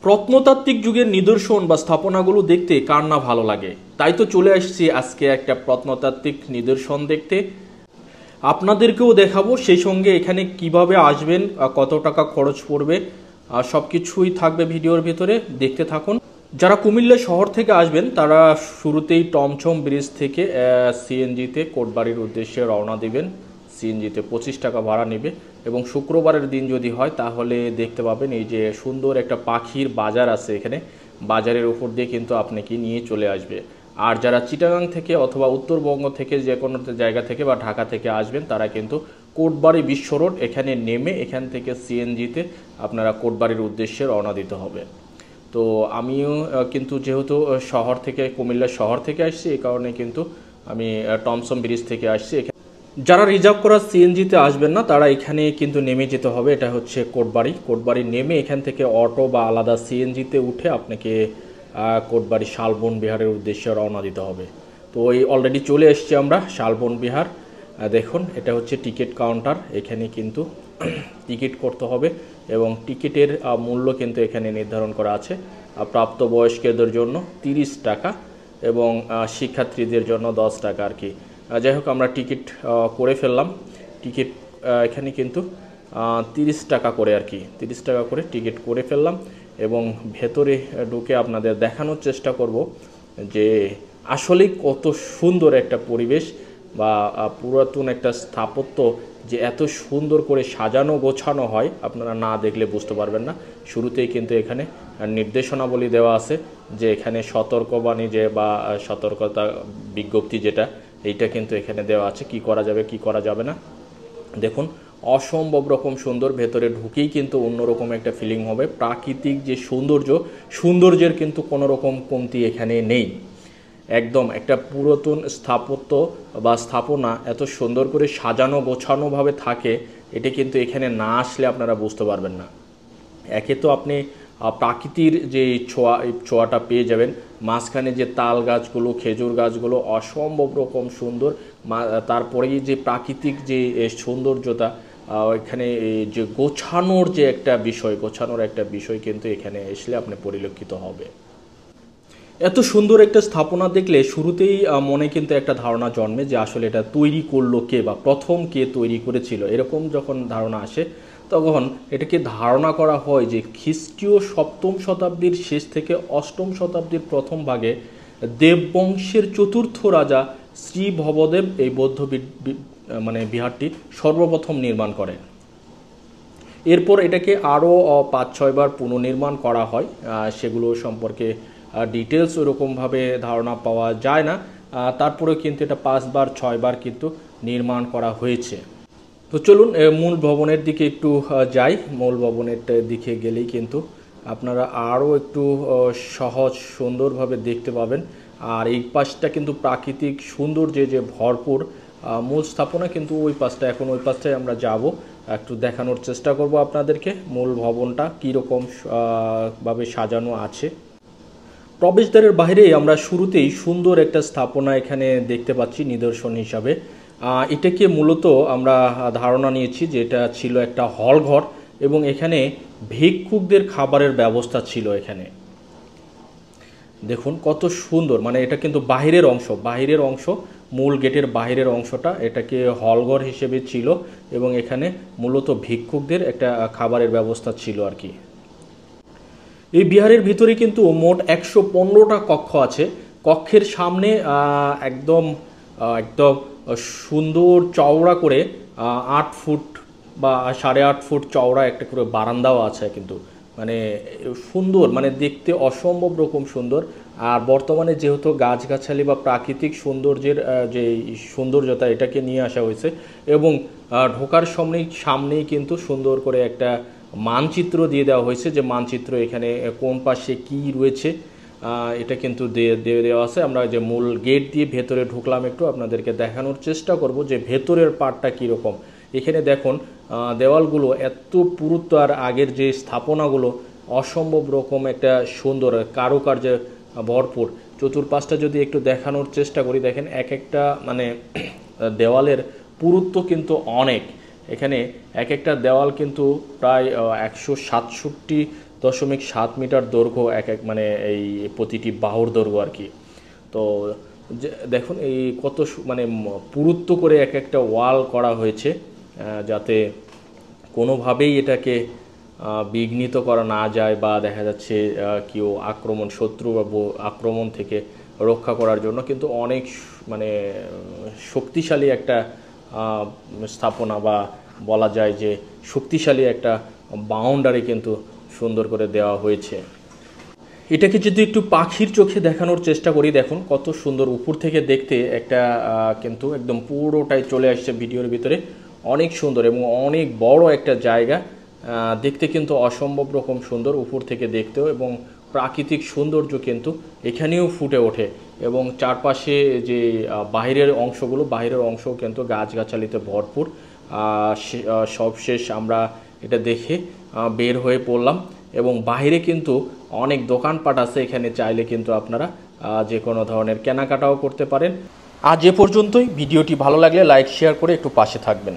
প্রত্নতাত্ত্বিক যুগের নিদর্শন বা স্থাপনাগুলো দেখতে কার না ভালো লাগে। তাই তো চলে আসছি আজকে একটা প্রত্নতাত্ত্বিক নিদর্শন দেখতে, আপনাদেরকেও দেখাবো। সেই সঙ্গে এখানে কিভাবে আসবেন, কত টাকা খরচ পড়বে, সব কিছুই থাকবে ভিডিওর ভিতরে, দেখতে থাকুন। যারা কুমিল্লা শহর থেকে আসবেন তারা শুরুতেই টমছম ব্রিজ থেকে সিএনজিতে কোটবাড়ির উদ্দেশ্যে রওনা দিবেন। সিএনজিতে 25 টাকা ভাড়া নেবে এবং শুক্রবারের দিন যদি হয় তাহলে দেখতে পাবেন এই যে সুন্দর একটা পাখির বাজার আছে, এখানে বাজারের উপর দিয়ে কিন্তু আপনাকে নিয়ে চলে আসবে। আর যারা চিটাগাং থেকে অথবা উত্তরবঙ্গ থেকে যে কোনো জায়গা থেকে বা ঢাকা থেকে আসবেন তারা কিন্তু কোটবাড়ি বিশ্ব রোড এখানে নেমে এখান থেকে সিএনজিতে আপনারা কোটবাড়ির উদ্দেশ্যে রওনা দিতে হবে। তো আমিও কিন্তু যেহেতু শহর থেকে কুমিল্লা শহর থেকে আসছি, এই কারণে কিন্তু আমি টমসম ব্রিজ থেকে আসছি। যারা রিজার্ভ করা সিএনজিতে আসবেন না তারা এখানে কিন্তু নেমে যেতে হবে। এটা হচ্ছে কোটবাড়ি নেমে এখান থেকে অটো বা আলাদা সিএনজিতে উঠে আপনাকে কোটবাড়ি শালবন বিহারের উদ্দেশ্যে রওনা দিতে হবে। তো এই অলরেডি চলে এসেছি আমরা শালবন বিহার। দেখুন এটা হচ্ছে টিকিট কাউন্টার, এখানে কিন্তু টিকিট করতে হবে এবং টিকিটের মূল্য কিন্তু এখানে নির্ধারণ করা আছে। প্রাপ্তবয়স্কদের জন্য 30 টাকা এবং শিক্ষার্থীদের জন্য 10 টাকা আর কি। যাই হোক আমরা টিকিট করে ফেললাম। টিকিট এখানে কিন্তু 30 টাকা করে আর কি, 30 টাকা করে টিকিট করে ফেললাম এবং ভেতরে ঢুকে আপনাদের দেখানোর চেষ্টা করব যে আসলেই কত সুন্দর একটা পরিবেশ বা পুরাতন একটা স্থাপত্য যে এত সুন্দর করে সাজানো গোছানো হয়, আপনারা না দেখলে বুঝতে পারবেন না। শুরুতেই কিন্তু এখানে নির্দেশনাবলী দেওয়া আছে যে এখানে সতর্কবাণী যে বা সতর্কতা বিজ্ঞপ্তি যেটা, এইটা কিন্তু এখানে দেওয়া আছে কি করা যাবে কি করা যাবে না। দেখুন অসম্ভব রকম সুন্দর, ভেতরে ঢুকেই কিন্তু অন্যরকম একটা ফিলিং হবে। প্রাকৃতিক যে সৌন্দর্যের কিন্তু কোনো রকম কমতি এখানে নেই। একদম একটা পুরাতন স্থাপত্য বা স্থাপনা এত সুন্দর করে সাজানো গোছানোভাবে থাকে, এটা কিন্তু এখানে না আসলে আপনারা বুঝতে পারবেন না। একে তো আপনি প্রাকৃতির যে ছোঁয়াটা পেয়ে যাবেন, মাঝখানে যে তাল গাছগুলো খেজুর গাছগুলো অসম্ভব রকম সুন্দর, তারপরেই যে প্রাকৃতিক যে সৌন্দর্যতা, এখানে যে গোছানোর একটা বিষয় কিন্তু এখানে আসলে আপনি পরিলক্ষিত হবে। এত সুন্দর একটা স্থাপনা দেখলে শুরুতেই মনে কিন্তু একটা ধারণা জন্মে যে আসলে এটা তৈরি করলো কে বা প্রথম কে তৈরি করেছিল, এরকম যখন ধারণা আসে তখন এটাকে ধারণা করা হয় যে খ্রিস্টীয় 7ম শতাব্দীর শেষ থেকে 8ম শতাব্দীর প্রথম ভাগে দেববংশের 4র্থ রাজা শ্রী ভবদেব এই বৌদ্ধ বিহারটি সর্বপ্রথম নির্মাণ করেন। এরপর এটাকে আরও 5-6 বার পুনর্নির্মাণ করা হয়, সেগুলো সম্পর্কে ডিটেলস ওরকমভাবে ধারণা পাওয়া যায় না। তারপরেও কিন্তু এটা 5 বার 6 বার কিন্তু নির্মাণ করা হয়েছে। তো চলুন মূল ভবনের দিকে একটু যাই। মূল ভবনের দিকে গেলেই কিন্তু আপনারা আরও একটু সহজ সুন্দরভাবে দেখতে পাবেন। আর এই পাশটা কিন্তু প্রাকৃতিক সৌন্দর্যে যে ভরপুর। মূল স্থাপনা কিন্তু ওই পাশটা, এখন ওই পাশটায় আমরা যাব, একটু দেখানোর চেষ্টা করব আপনাদেরকে মূল ভবনটা কীরকম ভাবে সাজানো আছে। প্রবেশদ্বারের বাইরেই আমরা শুরুতেই সুন্দর একটা স্থাপনা এখানে দেখতে পাচ্ছি নিদর্শন হিসাবে। এটাকে মূলত আমরা ধারণা নিয়েছি যে এটা ছিল একটা হল ঘর এবং এখানে ভিক্ষুকদের খাবারের ব্যবস্থা ছিল। এখানে দেখুন কত সুন্দর, মানে এটা কিন্তু বাহিরের অংশ, মূল গেটের বাহিরের অংশটা এটাকে হলঘর হিসেবে ছিল এবং এখানে মূলত ভিক্ষুকদের একটা খাবারের ব্যবস্থা ছিল আর কি। এই বিহারের ভিতরে কিন্তু মোট 115টা কক্ষ আছে। কক্ষের সামনে একদম সুন্দর চওড়া করে 8 ফুট বা 8.5 ফুট চওড়া একটা করে বারান্দাও আছে কিন্তু, মানে সুন্দর, মানে দেখতে অসম্ভব রকম সুন্দর। আর বর্তমানে যেহেতু গাছগাছালি বা প্রাকৃতিক সৌন্দর্যের যে সৌন্দর্যতা এটাকে নিয়ে আসা হয়েছে এবং ঢোকার সামনেই কিন্তু সুন্দর করে একটা মানচিত্র দিয়ে দেওয়া হয়েছে, যে মানচিত্র এখানে কোন পাশে কি রয়েছে এটা কিন্তু দিয়ে দেওয়া আছে। আমরা যে মূল গেট দিয়ে ভেতরে ঢুকলাম, একটু আপনাদেরকে দেখানোর চেষ্টা করব যে ভেতরের পার্টটা কীরকম। এখানে দেখুন দেওয়ালগুলো এত পুরুত্ব, আর আগের যে স্থাপনাগুলো অসম্ভব রকম একটা সুন্দর কারুকার্যে ভরপুর। চতুর্পাশটা যদি একটু দেখানোর চেষ্টা করি, দেখেন এক একটা মানে দেওয়ালের পুরুত্ব কিন্তু অনেক। এখানে এক একটা দেওয়াল কিন্তু প্রায় 167 7.7 মিটার দৈর্ঘ্য এক এক মানে এই প্রতিটি বাহুর দৈর্ঘ্য আর কি। তো দেখুন এই কত মানে পুরুত্ব করে এক একটা ওয়াল করা হয়েছে, যাতে কোনোভাবেই এটাকে বিঘ্নিত করা না যায়, বা দেখা যাচ্ছে কেউ শত্রু বা আক্রমণ থেকে রক্ষা করার জন্য কিন্তু অনেক মানে শক্তিশালী একটা স্থাপনা, বা বলা যায় যে শক্তিশালী একটা বাউন্ডারি কিন্তু সুন্দর করে দেওয়া হয়েছে। এটাকে যদি একটু পাখির চোখে দেখানোর চেষ্টা করি, দেখুন কত সুন্দর উপর থেকে দেখতে একটা কিন্তু একদম পুরোটাই চলে আসছে ভিডিওর ভিতরে, অনেক সুন্দর এবং অনেক বড় একটা জায়গা। দেখতে কিন্তু অসম্ভব রকম সুন্দর উপর থেকে দেখতেও, এবং প্রাকৃতিক সৌন্দর্য কিন্তু এখানেও ফুটে ওঠে। এবং চারপাশে যে বাইরের অংশও কিন্তু গাছগাছালিতে ভরপুর। সবশেষ আমরা এটা দেখে বের হয়ে পড়লাম, এবং বাইরে কিন্তু অনেক দোকানপাট আছে, এখানে চাইলে কিন্তু আপনারা যে কোনো ধরনের কেনাকাটাও করতে পারেন। আজ এ পর্যন্তই। ভিডিওটি ভালো লাগলে লাইক শেয়ার করে একটু পাশে থাকবেন।